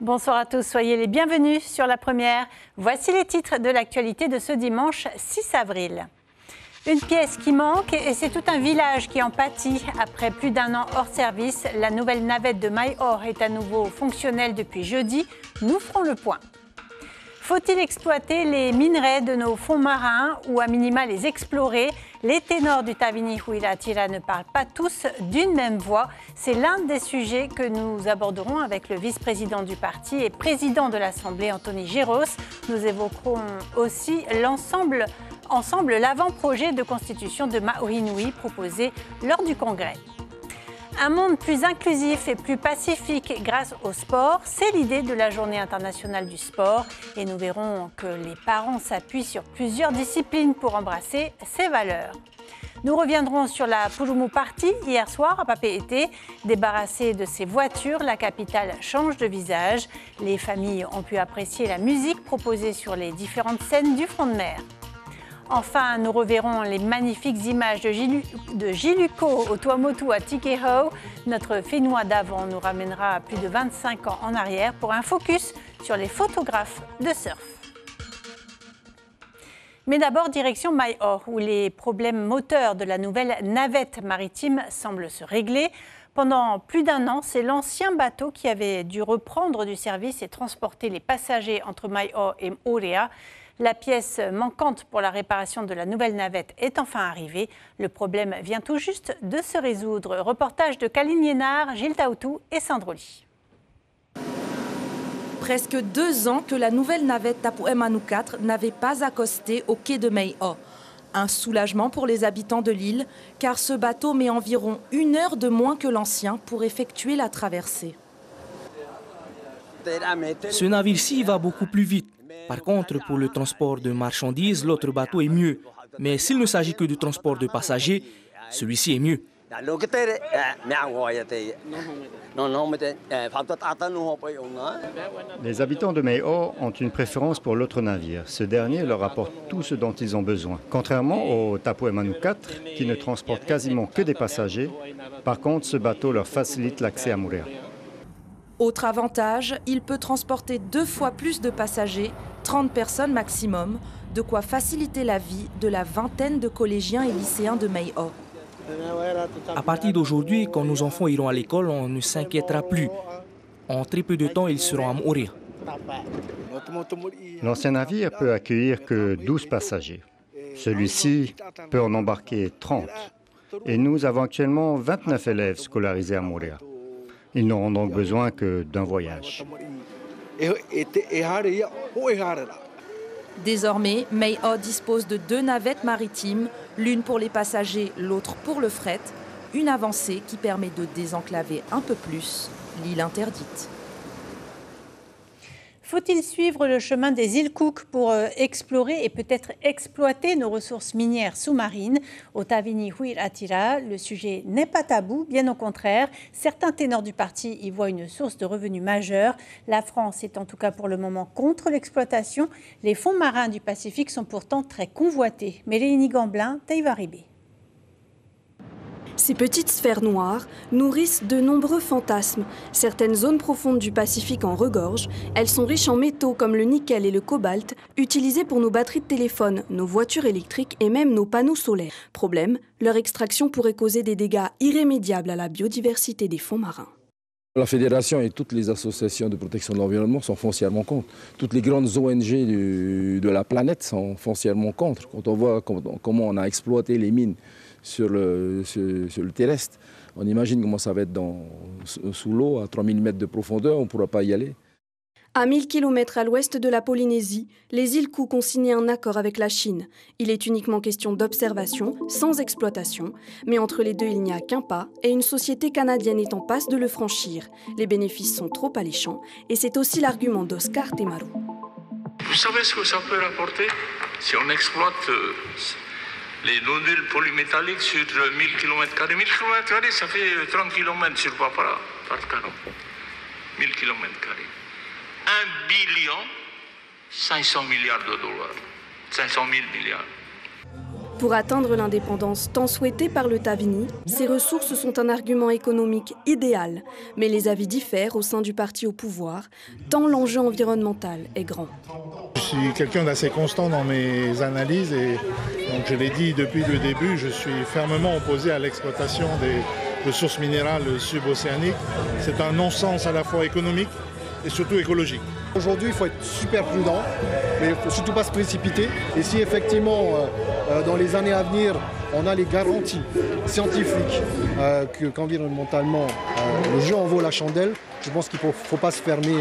Bonsoir à tous, soyez les bienvenus sur La Première. Voici les titres de l'actualité de ce dimanche 6 avril. Une pièce qui manque et c'est tout un village qui en pâtit. Après plus d'un an hors service, la nouvelle navette de MyOr est à nouveau fonctionnelle depuis jeudi. Nous ferons le point. Faut-il exploiter les minerais de nos fonds marins ou à minima les explorer? Les ténors du Tavini Huiratira ne parlent pas tous d'une même voix. C'est l'un des sujets que nous aborderons avec le vice-président du parti et président de l'Assemblée, Anthony Géros. Nous évoquerons aussi ensemble l'avant-projet de constitution de Maui proposé lors du Congrès. Un monde plus inclusif et plus pacifique grâce au sport, c'est l'idée de la Journée internationale du sport. Et nous verrons que les parents s'appuient sur plusieurs disciplines pour embrasser ces valeurs. Nous reviendrons sur la Purumu Party hier soir à Papeete. Débarrassée de ses voitures, la capitale change de visage. Les familles ont pu apprécier la musique proposée sur les différentes scènes du front de mer. Enfin, nous reverrons les magnifiques images de Giluko au Tuamotu à Tikehau. Notre Fénois d'avant nous ramènera plus de 25 ans en arrière pour un focus sur les photographes de surf. Mais d'abord, direction MyOr, où les problèmes moteurs de la nouvelle navette maritime semblent se régler. Pendant plus d'un an, c'est l'ancien bateau qui avait dû reprendre du service et transporter les passagers entre MyOr et Moorea. La pièce manquante pour la réparation de la nouvelle navette est enfin arrivée. Le problème vient tout juste de se résoudre. Reportage de Kaline Liénard, Gilles Taoutou et Sandroli. Presque 2 ans que la nouvelle navette Tapu Emanu 4 n'avait pas accosté au quai de MyOr. Un soulagement pour les habitants de l'île, car ce bateau met environ 1 heure de moins que l'ancien pour effectuer la traversée. Ce navire-ci va beaucoup plus vite. Par contre, pour le transport de marchandises, l'autre bateau est mieux. Mais s'il ne s'agit que du transport de passagers, celui-ci est mieux. Les habitants de MyOr ont une préférence pour l'autre navire. Ce dernier leur apporte tout ce dont ils ont besoin. Contrairement au Tapu Emanu 4, qui ne transporte quasiment que des passagers, par contre, ce bateau leur facilite l'accès à Moorea. Autre avantage, il peut transporter 2 fois plus de passagers, 30 personnes maximum, de quoi faciliter la vie de la vingtaine de collégiens et lycéens de MyOr. À partir d'aujourd'hui, quand nos enfants iront à l'école, on ne s'inquiétera plus. En très peu de temps, ils seront à Moorea. L'ancien navire peut accueillir que 12 passagers. Celui-ci peut en embarquer 30. Et nous avons actuellement 29 élèves scolarisés à Moorea. Ils n'auront donc besoin que d'un voyage. Désormais, MyOr dispose de 2 navettes maritimes, l'une pour les passagers, l'autre pour le fret. Une avancée qui permet de désenclaver un peu plus l'île interdite. Faut-il suivre le chemin des îles Cook pour explorer et peut-être exploiter nos ressources minières sous-marines? Au Tavini Huiratira, le sujet n'est pas tabou, bien au contraire. Certains ténors du parti y voient une source de revenus majeure. La France est en tout cas pour le moment contre l'exploitation. Les fonds marins du Pacifique sont pourtant très convoités. Mélénie Gamblin, Taïvaribé. Ces petites sphères noires nourrissent de nombreux fantasmes. Certaines zones profondes du Pacifique en regorgent. Elles sont riches en métaux comme le nickel et le cobalt, utilisés pour nos batteries de téléphone, nos voitures électriques et même nos panneaux solaires. Problème, leur extraction pourrait causer des dégâts irrémédiables à la biodiversité des fonds marins. La Fédération et toutes les associations de protection de l'environnement sont foncièrement contre. Toutes les grandes ONG de la planète sont foncièrement contre. Quand on voit comment on a exploité les mines sur le terrestre, on imagine comment ça va être sous l'eau, à 3000 mètres de profondeur, on ne pourra pas y aller. À 1000 km à l'ouest de la Polynésie, les îles Cook ont signé un accord avec la Chine. Il est uniquement question d'observation, sans exploitation. Mais entre les deux, il n'y a qu'un pas et une société canadienne est en passe de le franchir. Les bénéfices sont trop alléchants et c'est aussi l'argument d'Oscar Temaru. Vous savez ce que ça peut rapporter si on exploite les nodules polymétalliques sur 1000 km². 1000 km², ça fait 30 km sur Papara par canon. 1000 km². 1 billion 500 milliards de dollars. 500 000 milliards. Pour atteindre l'indépendance tant souhaitée par le Tavini, ces ressources sont un argument économique idéal. Mais les avis diffèrent au sein du parti au pouvoir, tant l'enjeu environnemental est grand. Je suis quelqu'un d'assez constant dans mes analyses et donc je l'ai dit depuis le début, je suis fermement opposé à l'exploitation des ressources minérales subocéaniques. C'est un non-sens à la fois économique et surtout écologique. Aujourd'hui, il faut être super prudent, mais il ne faut surtout pas se précipiter. Et si effectivement, dans les années à venir, on a les garanties scientifiques qu'environnementalement, le jeu en vaut la chandelle, je pense qu'il ne faut pas se fermer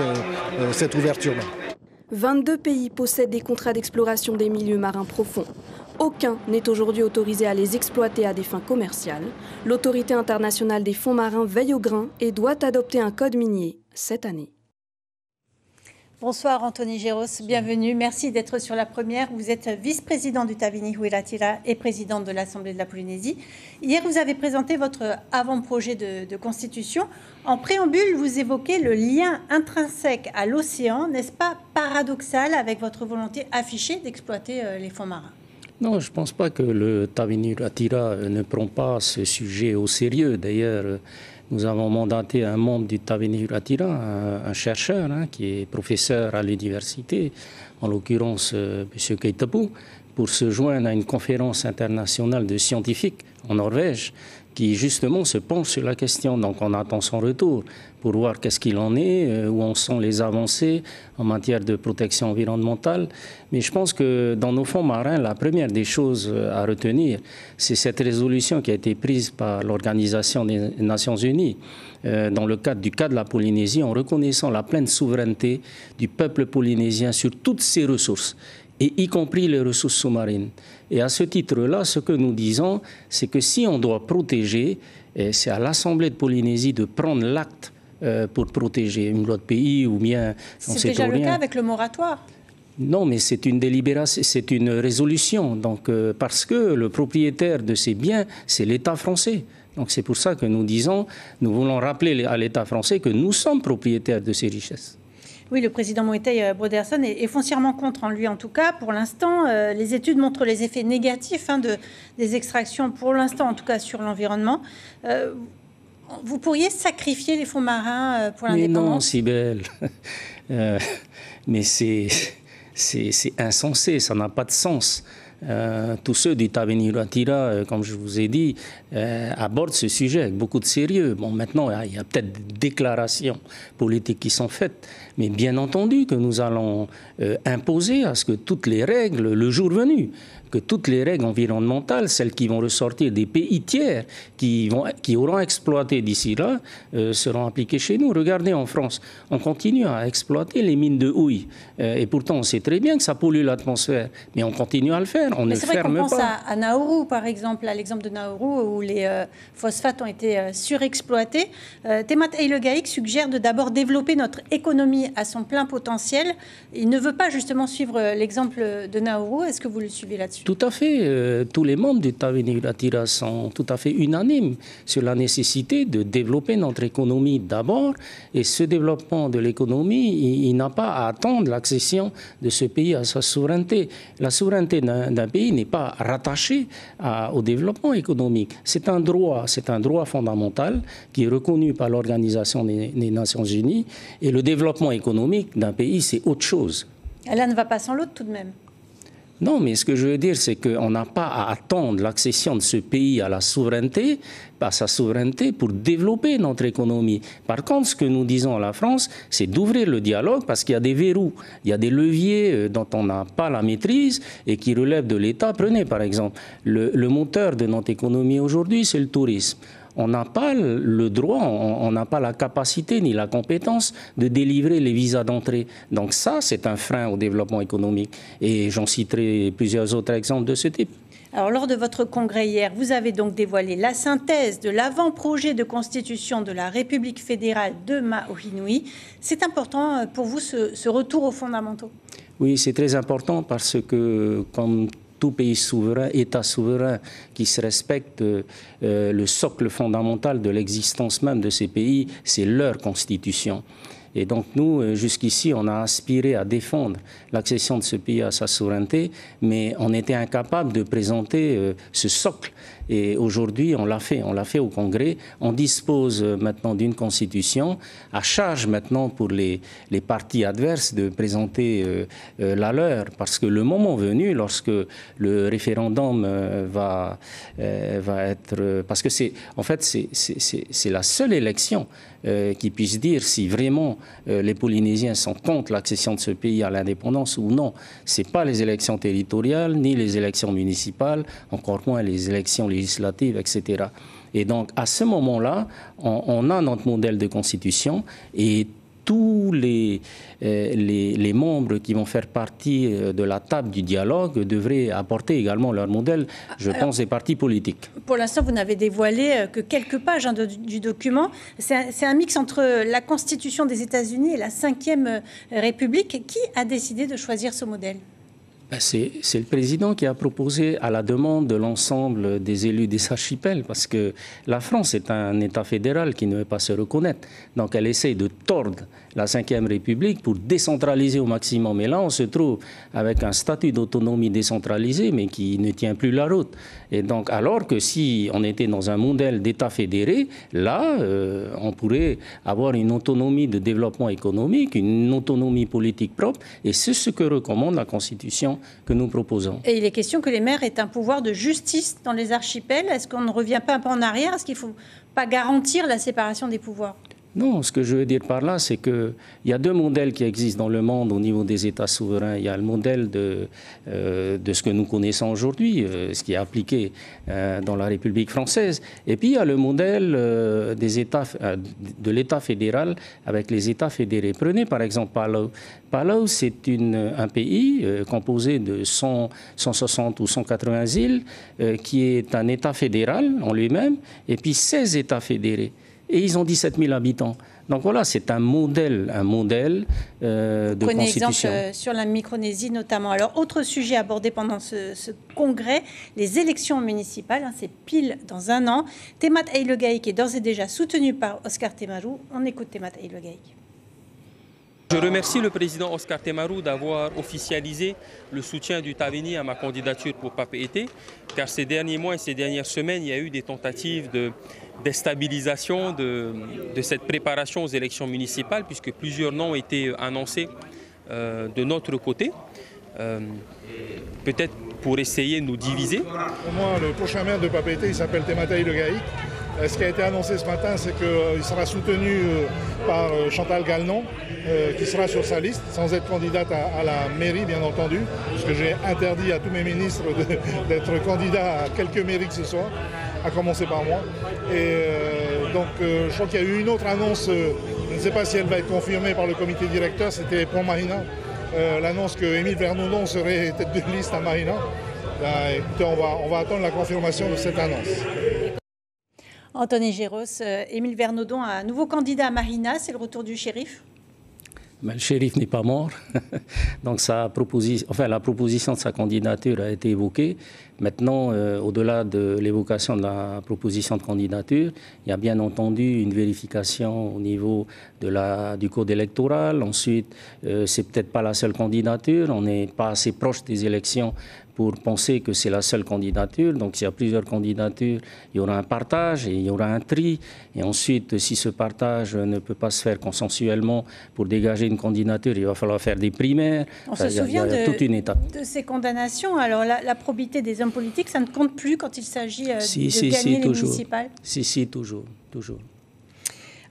cette ouverture-là. 22 pays possèdent des contrats d'exploration des milieux marins profonds. Aucun n'est aujourd'hui autorisé à les exploiter à des fins commerciales. L'autorité internationale des fonds marins veille au grain et doit adopter un code minier cette année. Bonsoir Anthony Géros, bienvenue. Merci d'être sur la première. Vous êtes vice-président du Tavini Huiratira et président de l'Assemblée de la Polynésie. Hier, vous avez présenté votre avant-projet de constitution. En préambule, vous évoquez le lien intrinsèque à l'océan. N'est-ce pas paradoxal avec votre volonté affichée d'exploiter les fonds marins ? Non, je ne pense pas que le Tavini Huiratira ne prend pas ce sujet au sérieux. D'ailleurs, nous avons mandaté un membre du Tavini Huiratira, un chercheur qui est professeur à l'université, en l'occurrence M. Keitapu, pour se joindre à une conférence internationale de scientifiques en Norvège qui justement se penche sur la question. Donc on attend son retour pour voir qu'est-ce qu'il en est, où en sont les avancées en matière de protection environnementale. Mais je pense que dans nos fonds marins, la première des choses à retenir, c'est cette résolution qui a été prise par l'Organisation des Nations Unies dans le cadre du cas de la Polynésie, en reconnaissant la pleine souveraineté du peuple polynésien sur toutes ses ressources, et y compris les ressources sous-marines. Et à ce titre-là, ce que nous disons, c'est que si on doit protéger, c'est à l'Assemblée de Polynésie de prendre l'acte pour protéger autre pays ou bien... C'est déjà le cas avec le moratoire. Non, mais c'est une délibération, c'est une résolution. Donc, parce que le propriétaire de ces biens, c'est l'État français. Donc c'est pour ça que nous disons, nous voulons rappeler à l'État français que nous sommes propriétaires de ces richesses. Oui, le président Moetai Broderson est foncièrement contre, en lui en tout cas. Pour l'instant, les études montrent les effets négatifs des extractions, pour l'instant en tout cas, sur l'environnement. Vous pourriez sacrifier les fonds marins pour l'indépendance? Mais non, Cybèle. Mais c'est insensé, ça n'a pas de sens. Tous ceux du Tavini Huiratira, comme je vous ai dit, abordent ce sujet avec beaucoup de sérieux. Bon, maintenant, il y a peut-être des déclarations politiques qui sont faites, mais bien entendu que nous allons imposer à ce que toutes les règles, le jour venu, que toutes les règles environnementales, celles qui vont ressortir des pays tiers, qui auront exploité d'ici là, seront appliquées chez nous. Regardez en France, on continue à exploiter les mines de houille. Et pourtant, on sait très bien que ça pollue l'atmosphère. Mais on continue à le faire, on ne ferme pas. C'est vrai qu'on pense à Nauru, par exemple, à l'exemple de Nauru, où les phosphates ont été surexploités. Temat Eilegaïk suggère de d'abord développer notre économie à son plein potentiel. Il ne veut pas justement suivre l'exemple de Nauru. Est-ce que vous le suivez là-dessus? Tout à fait. Tous les membres du Tavini Huiratira sont tout à fait unanimes sur la nécessité de développer notre économie d'abord. Et ce développement de l'économie, il n'a pas à attendre l'accession de ce pays à sa souveraineté. La souveraineté d'un pays n'est pas rattachée au développement économique. C'est un droit fondamental qui est reconnu par l'Organisation des Nations Unies. Et le développement économique d'un pays, c'est autre chose. L'un ne va pas sans l'autre tout de même. Non, mais ce que je veux dire, c'est qu'on n'a pas à attendre l'accession de ce pays à sa souveraineté pour développer notre économie. Par contre, ce que nous disons à la France, c'est d'ouvrir le dialogue parce qu'il y a des verrous, il y a des leviers dont on n'a pas la maîtrise et qui relèvent de l'État. Prenez par exemple, le moteur de notre économie aujourd'hui, c'est le tourisme. On n'a pas le droit, on n'a pas la capacité ni la compétence de délivrer les visas d'entrée. Donc ça, c'est un frein au développement économique. Et j'en citerai plusieurs autres exemples de ce type. Alors, lors de votre congrès hier, vous avez donc dévoilé la synthèse de l'avant-projet de constitution de la République fédérale de Mahorinoui. C'est important pour vous, ce retour aux fondamentaux? Oui, c'est très important parce que, comme tout pays souverain, État souverain qui se respecte, le socle fondamental de l'existence même de ces pays, c'est leur constitution. Et donc nous, jusqu'ici, on a aspiré à défendre l'accession de ce pays à sa souveraineté, mais on était incapable de présenter ce socle. Et aujourd'hui, on l'a fait au Congrès. On dispose maintenant d'une constitution, à charge maintenant pour les partis adverses de présenter la leur, parce que le moment venu, lorsque le référendum va être... Parce que c'est la seule élection qui puisse dire si vraiment les Polynésiens sont contre l'accession de ce pays à l'indépendance ou non. Ce n'est pas les élections territoriales, ni les élections municipales, encore moins les élections législatives, etc. Et donc, à ce moment-là, on a notre modèle de constitution et tous les membres qui vont faire partie de la table du dialogue devraient apporter également leur modèle, je pense, des partis politiques. Pour l'instant, vous n'avez dévoilé que quelques pages du document. C'est un mix entre la Constitution des États-Unis et la 5e République. Qui a décidé de choisir ce modèle ? C'est le président qui a proposé à la demande de l'ensemble des élus des archipels, parce que la France est un État fédéral qui ne veut pas se reconnaître. Donc elle essaye de tordre la 5e République pour décentraliser au maximum. Et là, on se trouve avec un statut d'autonomie décentralisé, mais qui ne tient plus la route. Et donc, alors que si on était dans un modèle d'État fédéré, là, on pourrait avoir une autonomie de développement économique, une autonomie politique propre, et c'est ce que recommande la Constitution que nous proposons. Et il est question que les maires aient un pouvoir de justice dans les archipels. Est-ce qu'on ne revient pas un peu en arrière? Est-ce qu'il ne faut pas garantir la séparation des pouvoirs? Non, ce que je veux dire par là, c'est qu'il y a deux modèles qui existent dans le monde au niveau des États souverains. Il y a le modèle de ce que nous connaissons aujourd'hui, ce qui est appliqué dans la République française. Et puis il y a le modèle des États, de l'État fédéral avec les États fédérés. Prenez par exemple Palau. Palau, c'est un pays composé de 160 ou 180 îles, qui est un État fédéral en lui-même, et puis 16 États fédérés. Et ils ont 17 000 habitants. Donc voilà, c'est un modèle de constitution. Exemple sur la Micronésie notamment. Alors, autre sujet abordé pendant ce congrès, les élections municipales. C'est pile dans un an. Temat Eilegaïk est d'ores et déjà soutenu par Oscar Temaru. On écoute Temat Eilegaïk. Je remercie le président Oscar Temaru d'avoir officialisé le soutien du Taveni à ma candidature pour Papeete, car ces derniers mois et ces dernières semaines, il y a eu des tentatives de déstabilisation de cette préparation aux élections municipales, puisque plusieurs noms ont été annoncés de notre côté, peut-être pour essayer de nous diviser. Pour moi, le prochain maire de Papeete, il s'appelle Temat Eilegaïk. Ce qui a été annoncé ce matin, c'est qu'il sera soutenu par Chantal Gallnon, qui sera sur sa liste, sans être candidate à la mairie, bien entendu, parce que j'ai interdit à tous mes ministres d'être candidats à quelque mairie que ce soit, à commencer par moi. Et donc, je crois qu'il y a eu une autre annonce, je ne sais pas si elle va être confirmée par le comité directeur, c'était pour Marina, l'annonce que Émile Vernodon serait tête de liste à Marina. Écoutez, on va attendre la confirmation de cette annonce. Anthony Géros, Émile Vernodon, un nouveau candidat à Marina, c'est le retour du shérif? Mais le shérif n'est pas mort, donc la proposition de sa candidature a été évoquée. Maintenant, au-delà de l'évocation de la proposition de candidature, il y a bien entendu une vérification au niveau du code électoral. Ensuite, c'est peut-être pas la seule candidature, on n'est pas assez proche des élections pour penser que c'est la seule candidature. Donc s'il y a plusieurs candidatures, il y aura un partage et il y aura un tri. Et ensuite, si ce partage ne peut pas se faire consensuellement pour dégager une candidature, il va falloir faire des primaires. On se souvient de ces condamnations. Alors la probité des hommes politiques, ça ne compte plus quand il s'agit de gagner les municipales? Si, toujours.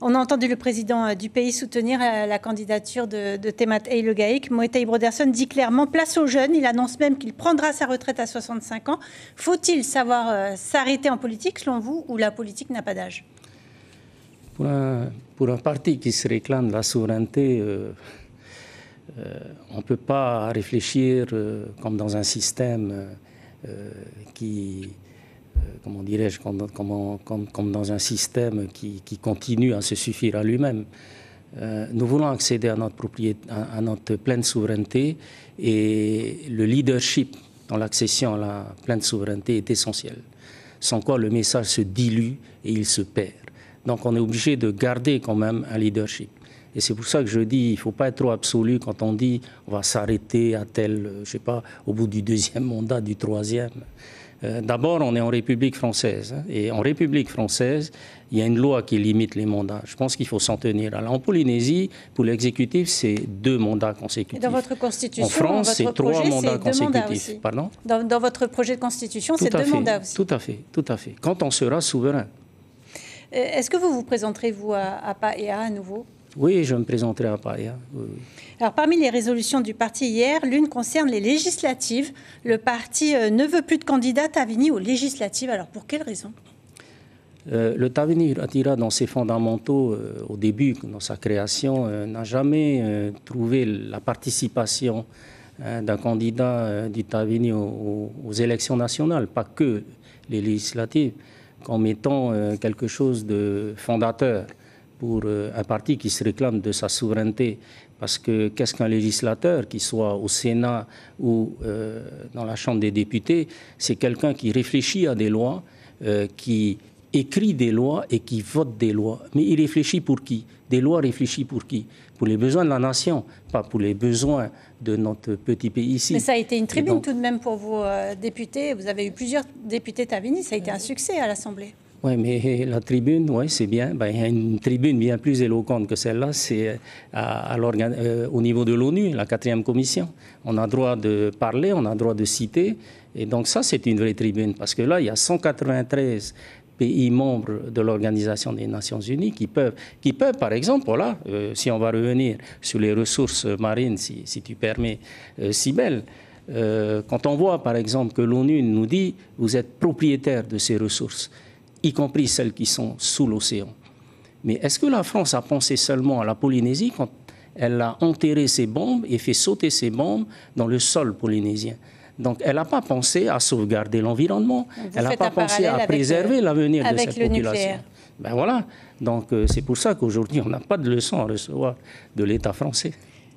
On a entendu le président du pays soutenir la candidature de Temat Eilegaïk. Moetai Broderson dit clairement place aux jeunes. Il annonce même qu'il prendra sa retraite à 65 ans. Faut-il savoir s'arrêter en politique, selon vous, ou la politique n'a pas d'âge? Pour un parti qui se réclame de la souveraineté, on ne peut pas réfléchir comme dans un système comment dirais-je, comme dans un système qui continue à se suffire à lui-même. Nous voulons accéder à notre pleine souveraineté, et le leadership dans l'accession à la pleine souveraineté est essentiel. Sans quoi le message se dilue et il se perd. Donc on est obligé de garder quand même un leadership. Et c'est pour ça que je dis, il ne faut pas être trop absolu quand on dit on va s'arrêter à tel, je sais pas, au bout du 2e mandat, du 3e. D'abord, on est en République française. Hein, et en République française, il y a une loi qui limite les mandats. Je pense qu'il faut s'en tenir. Alors, en Polynésie, pour l'exécutif, c'est 2 mandats consécutifs. Et dans votre constitution, en France, c'est 3 mandats consécutifs. Pardon ? Dans votre projet de constitution, c'est 2 mandats aussi. Tout à fait, tout à fait. Quand on sera souverain. Est-ce que vous vous présenterez, vous, à Paea à nouveau ? Oui, je me présenterai à Paea. Oui. Alors, parmi les résolutions du parti hier, l'une concerne les législatives. Le parti ne veut plus de candidats Tavini aux législatives. Alors, pour quelle raison ? Le Tavini Ratira, dans ses fondamentaux, au début, dans sa création, n'a jamais trouvé la participation d'un candidat du Tavini aux élections nationales, pas que les législatives, comme étant quelque chose de fondateur pour un parti qui se réclame de sa souveraineté. Parce que qu'est-ce qu'un législateur, qu'il soit au Sénat ou dans la Chambre des députés, c'est quelqu'un qui réfléchit à des lois, qui écrit des lois et qui vote des lois. Mais il réfléchit pour qui? Des lois réfléchies pour qui? Pour les besoins de la nation, pas pour les besoins de notre petit pays ici. Mais ça a été une tribune donc, tout de même pour vos députés. Vous avez eu plusieurs députés Tavini, ça a été un succès à l'Assemblée. Oui, mais la tribune, ouais, c'est bien. Ben, il y a une tribune bien plus éloquente que celle-là, c'est au niveau de l'ONU, la 4e commission. On a droit de parler, on a droit de citer. Et donc ça, c'est une vraie tribune. Parce que là, il y a 193 pays membres de l'Organisation des Nations Unies qui peuvent par exemple, voilà, si on va revenir sur les ressources marines, si tu permets, Cybèle, quand on voit par exemple que l'ONU nous dit « vous êtes propriétaire de ces ressources », y compris celles qui sont sous l'océan. Mais est-ce que la France a pensé seulement à la Polynésie quand elle a enterré ses bombes et fait sauter ses bombes dans le sol polynésien? Donc elle n'a pas pensé à sauvegarder l'environnement, elle n'a pas pensé à préserver l'avenir de cette population. Nucléaire. Ben voilà, donc c'est pour ça qu'aujourd'hui on n'a pas de leçon à recevoir de l'État français.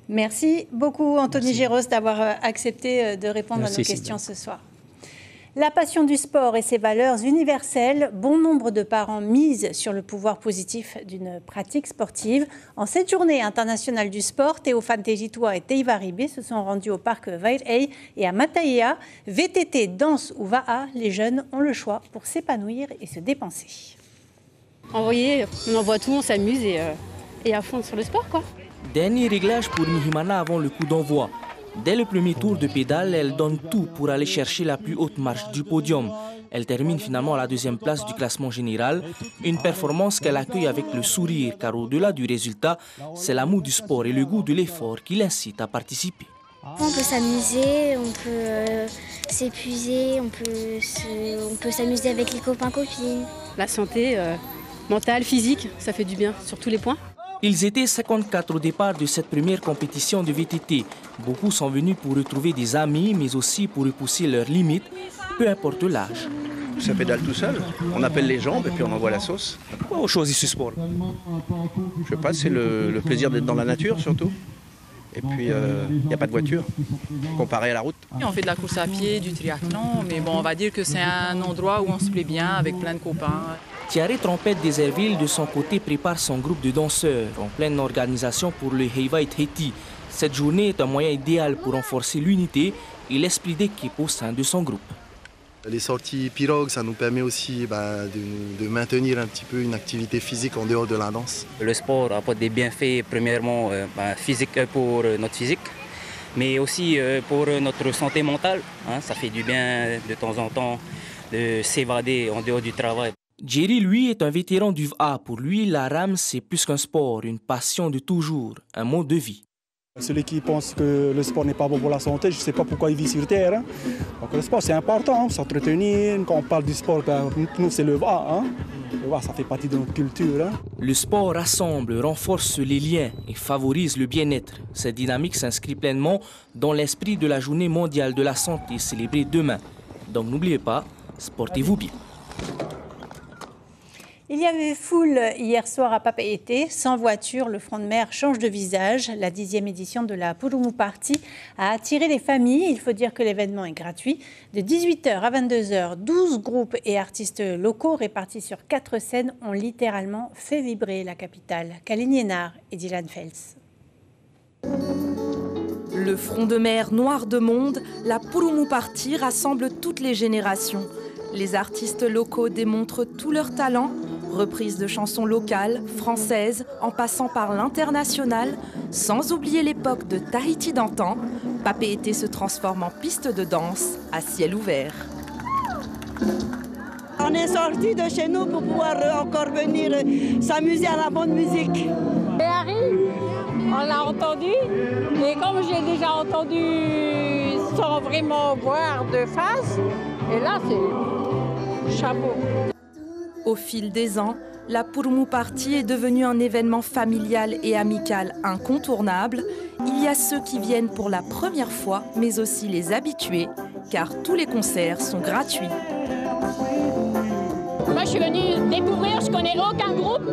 Merci beaucoup Anthony Géros d'avoir accepté de répondre à nos questions ce soir. La passion du sport et ses valeurs universelles, bon nombre de parents misent sur le pouvoir positif d'une pratique sportive. En cette journée internationale du sport, Théophane Tejitua et Teiva Ribé se sont rendus au parc Vairei et à Mataia. VTT, danse ou Va'a, les jeunes ont le choix pour s'épanouir et se dépenser. On envoie tout, on s'amuse et à fond sur le sport, quoi. Dernier réglage pour Mihimana avant le coup d'envoi. Dès le premier tour de pédale, elle donne tout pour aller chercher la plus haute marche du podium. Elle termine finalement à la 2e place du classement général, une performance qu'elle accueille avec le sourire, car au-delà du résultat, c'est l'amour du sport et le goût de l'effort qui l'incitent à participer. On peut s'amuser, on peut s'épuiser, on peut s'amuser avec les copains-copines. La santé mentale, physique, ça fait du bien sur tous les points. Ils étaient 54 au départ de cette première compétition de VTT. Beaucoup sont venus pour retrouver des amis, mais aussi pour repousser leurs limites, peu importe l'âge. Ça pédale tout seul. On appelle les jambes et puis on envoie la sauce. Pourquoi on choisit ce sport? Je sais pas, c'est le plaisir d'être dans la nature surtout. Et puis, il n'y a pas de voiture, comparé à la route. On fait de la course à pied, du triathlon, mais bon, on va dire que c'est un endroit où on se plaît bien avec plein de copains. Thierry Trompette Deserville, de son côté, prépare son groupe de danseurs en pleine organisation pour le Heiva Heti. Cette journée est un moyen idéal pour renforcer l'unité et l'esprit d'équipe au sein de son groupe. Les sorties pirogues, ça nous permet aussi de maintenir un petit peu une activité physique en dehors de la danse. Le sport apporte des bienfaits, premièrement physique pour notre physique, mais aussi pour notre santé mentale. Ça fait du bien de temps en temps de s'évader en dehors du travail. Jerry, lui, est un vétéran du VA. Pour lui, la rame, c'est plus qu'un sport, une passion de toujours, un mode de vie. Celui qui pense que le sport n'est pas bon pour la santé, je ne sais pas pourquoi il vit sur Terre. Donc le sport, c'est important, s'entretenir. Quand on parle du sport, nous, c'est le VA. Le VA, ça fait partie de notre culture. Le sport rassemble, renforce les liens et favorise le bien-être. Cette dynamique s'inscrit pleinement dans l'esprit de la Journée mondiale de la santé célébrée demain. Donc n'oubliez pas, sportez-vous bien. Il y avait foule hier soir à Papeete. Sans voiture, le front de mer change de visage. La 10e édition de la Purumu Party a attiré les familles. Il faut dire que l'événement est gratuit. De 18h à 22h, 12 groupes et artistes locaux répartis sur 4 scènes ont littéralement fait vibrer la capitale. Kalini Enar et Dylan Fels. Le front de mer noir de monde, la Purumu Party rassemble toutes les générations. Les artistes locaux démontrent tout leur talent, reprises de chansons locales, françaises, en passant par l'international, sans oublier l'époque de Tahiti d'antan. Papeete se transforme en piste de danse à ciel ouvert. On est sortis de chez nous pour pouvoir encore venir s'amuser à la bonne musique. Et Harry, on l'a entendu, et comme j'ai déjà entendu sans vraiment voir de face, et là c'est chapeau. Au fil des ans, la Purumu Party est devenue un événement familial et amical incontournable. Il y a ceux qui viennent pour la première fois, mais aussi les habitués, car tous les concerts sont gratuits. Moi je suis venue découvrir, je connais aucun groupe,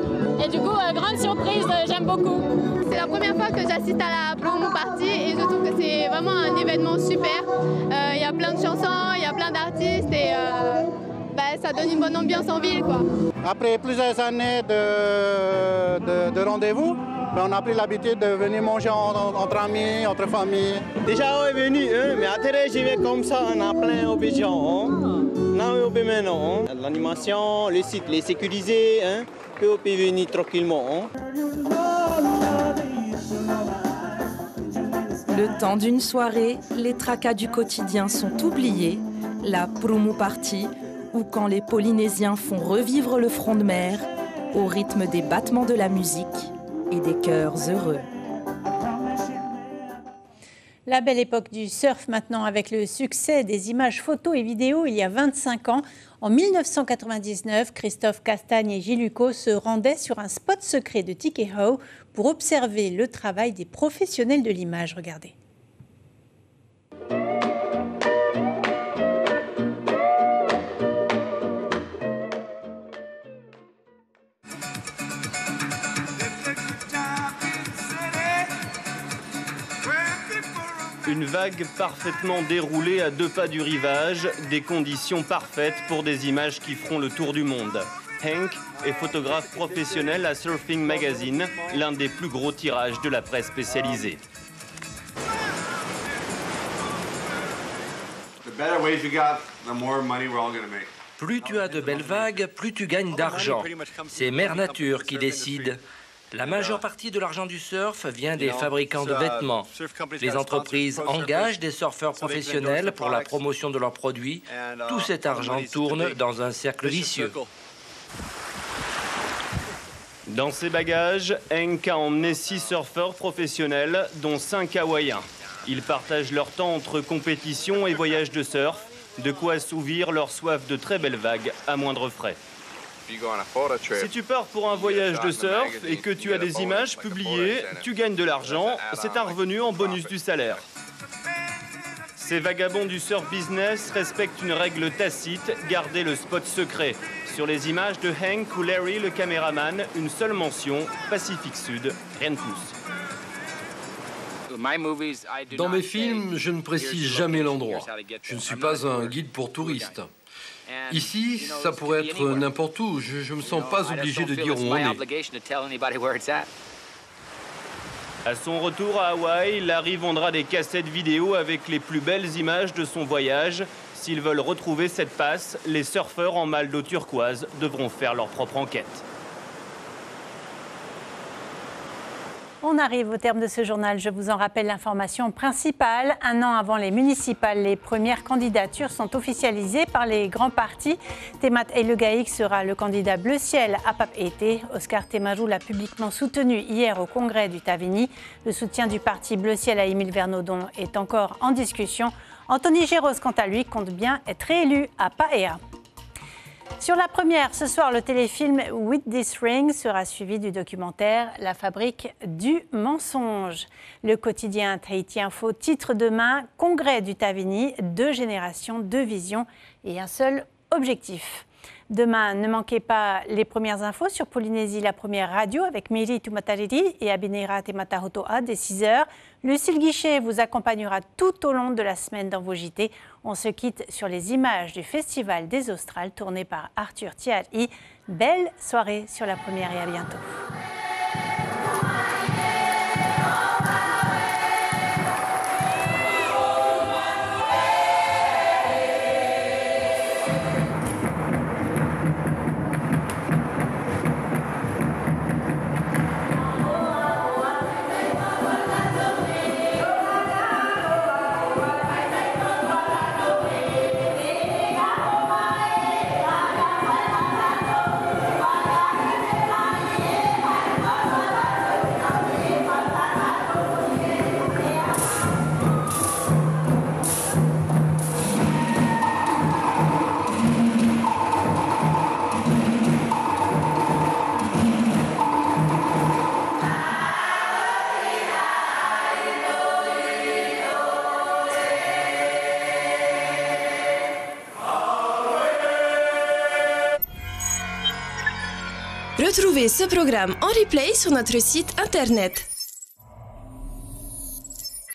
et du coup, grande surprise, j'aime beaucoup. C'est la première fois que j'assiste à la Purumu Party et je trouve que c'est vraiment un événement super. Il y a plein de chansons, il y a plein d'artistes et ça donne une bonne ambiance en ville, quoi. Après plusieurs années de rendez-vous, on a pris l'habitude de venir manger entre amis, entre familles. Déjà on est venu, mais après j'y vais comme ça, on a plein d'options. L'animation, le site, les sécurisé, puis on peut venir tranquillement. Le temps d'une soirée, les tracas du quotidien sont oubliés. La Purumu Party, ou quand les Polynésiens font revivre le front de mer au rythme des battements de la musique et des cœurs heureux. La belle époque du surf maintenant avec le succès des images photos et vidéos il y a 25 ans. En 1999, Christophe Castagne et Gilles Hucot se rendaient sur un spot secret de Tikehau pour observer le travail des professionnels de l'image. Regardez. Une vague parfaitement déroulée à 2 pas du rivage, des conditions parfaites pour des images qui feront le tour du monde. Hank est photographe professionnel à Surfing Magazine, l'un des plus gros tirages de la presse spécialisée. Plus tu as de belles vagues, plus tu gagnes d'argent. C'est Mère Nature qui décide. La majeure partie de l'argent du surf vient des fabricants de vêtements. Les entreprises engagent des surfeurs professionnels pour la promotion de leurs produits. Tout cet argent tourne dans un cercle vicieux. Dans ses bagages, Hank a emmené 6 surfeurs professionnels, dont 5 hawaïens. Ils partagent leur temps entre compétition et voyages de surf, de quoi assouvir leur soif de très belles vagues à moindre frais. Si tu pars pour un voyage de surf et que tu as des images publiées, tu gagnes de l'argent, c'est un revenu en bonus du salaire. Ces vagabonds du surf business respectent une règle tacite, garder le spot secret. Sur les images de Hank ou Larry, le caméraman, une seule mention, Pacifique Sud, rien de plus. Dans mes films, je ne précise jamais l'endroit. Je ne suis pas un guide pour touristes. Ici, ça pourrait être n'importe où. Je ne me sens pas obligé de dire où on est. À son retour à Hawaï, Larry vendra des cassettes vidéo avec les plus belles images de son voyage. S'ils veulent retrouver cette passe, les surfeurs en mal d'eau turquoise devront faire leur propre enquête. On arrive au terme de ce journal. Je vous en rappelle l'information principale. 1 an avant les municipales, les premières candidatures sont officialisées par les grands partis. Temat Eilegaïk sera le candidat bleu ciel à Papeete. Oscar Temaru l'a publiquement soutenu hier au congrès du Tavini. Le soutien du parti bleu ciel à Émile Vernodon est encore en discussion. Anthony Géros, quant à lui, compte bien être réélu à Paea. Sur la première, ce soir, le téléfilm With This Ring sera suivi du documentaire La fabrique du mensonge. Le quotidien Tahiti Info titre demain Congrès du Tavini, 2 générations, 2 visions et un seul objectif. Demain, ne manquez pas les premières infos sur Polynésie, la première radio avec Miri Tumatariri et Abinera Tematahotoa dès 6h. Lucille Guichet vous accompagnera tout au long de la semaine dans vos JT. On se quitte sur les images du Festival des Australes tourné par Arthur Thiari. Belle soirée sur la première et à bientôt. Retrouvez ce programme en replay sur notre site internet